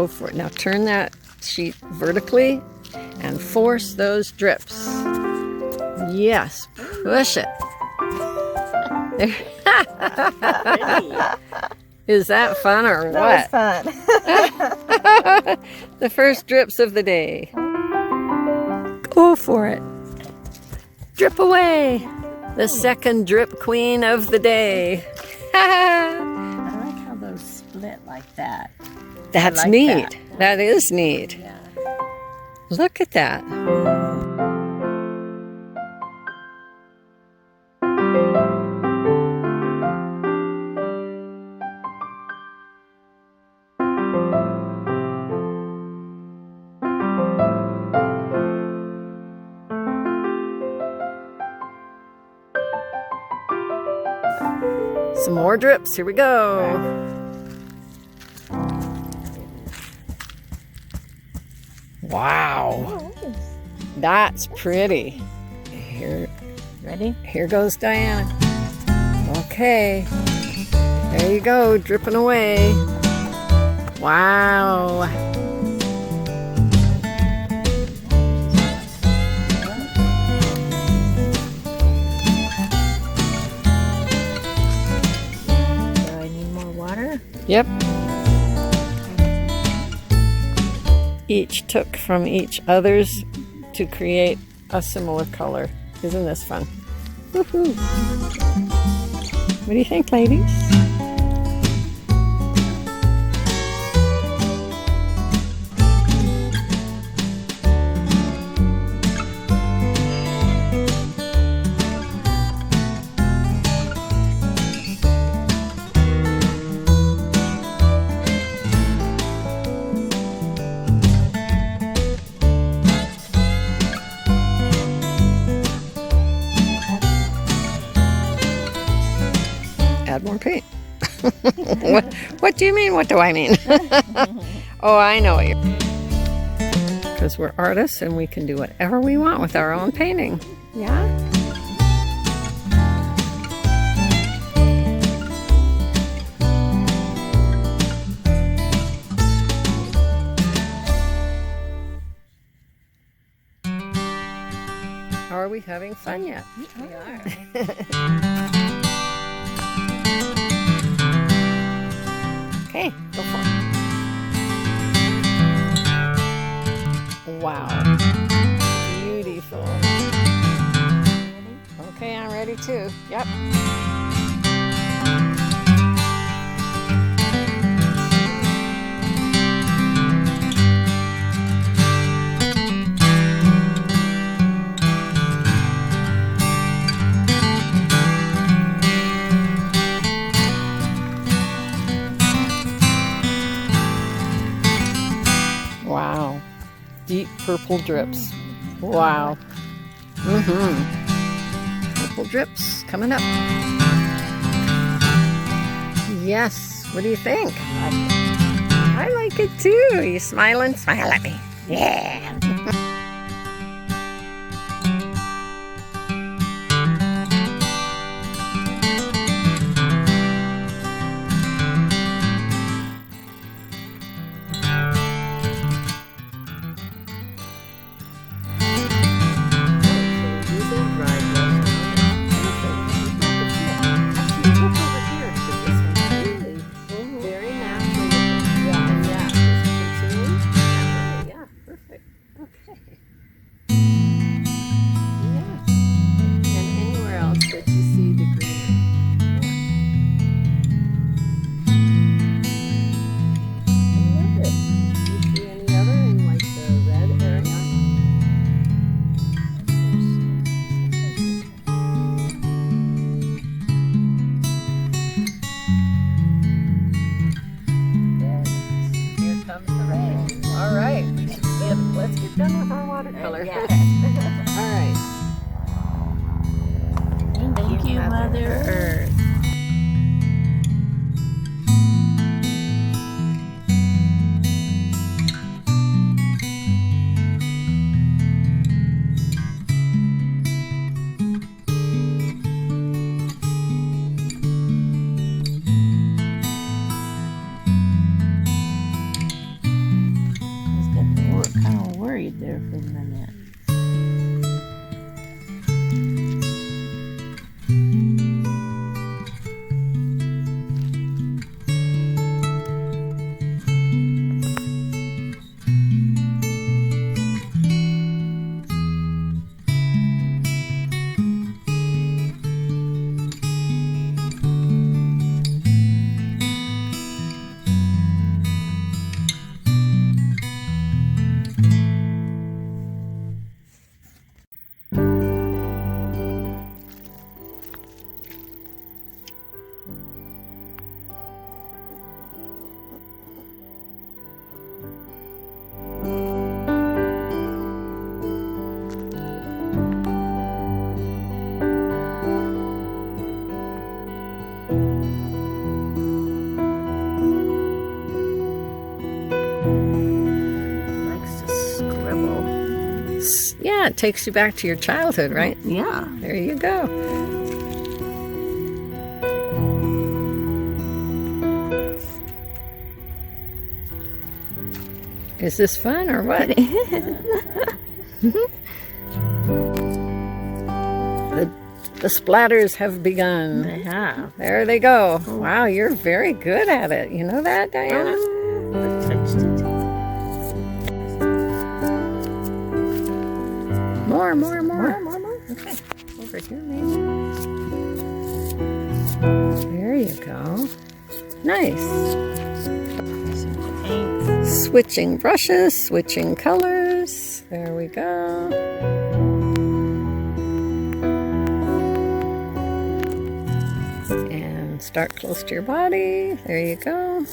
Go for it. Now turn that sheet vertically and force those drips. Yes, push it. There. Is that fun or what? That was fun. The first drips of the day. Go for it. Drip away. The second drip queen of the day. I like how those split like that. That's like neat. That is neat. Yeah. Look at that. Some more drips. Here we go. Wow. That's pretty. Here goes Diana. Okay. There you go, dripping away. Wow. Yep. Each took from each other's to create a similar color. Isn't this fun? Woohoo! What do you think, ladies? Add more paint. What do you mean? What do I mean? Oh, I know what you're... Because we're artists and we can do whatever we want with our own painting. Yeah? Are we having fun yet? We are. Okay, go for it. Wow. Beautiful. Okay, I'm ready too. Yep. Wow. Deep purple drips. Wow. Purple drips coming up. Yes. What do you think? I like it too. Are you smiling? Smile at me. Yeah. Let's get done with our watercolor. Yes. All right. Thank you, Mother Earth. kind of worried there for a minute. Likes to scribble. Yeah, it takes you back to your childhood, right? Yeah. There you go. Is this fun or what? The splatters have begun. They have. There they go. Wow, you're very good at it. You know that, Diana? I touched it. More. More. Okay, over here maybe. There you go. Nice. Paint. Switching brushes, switching colors. There we go. And start close to your body. There you go.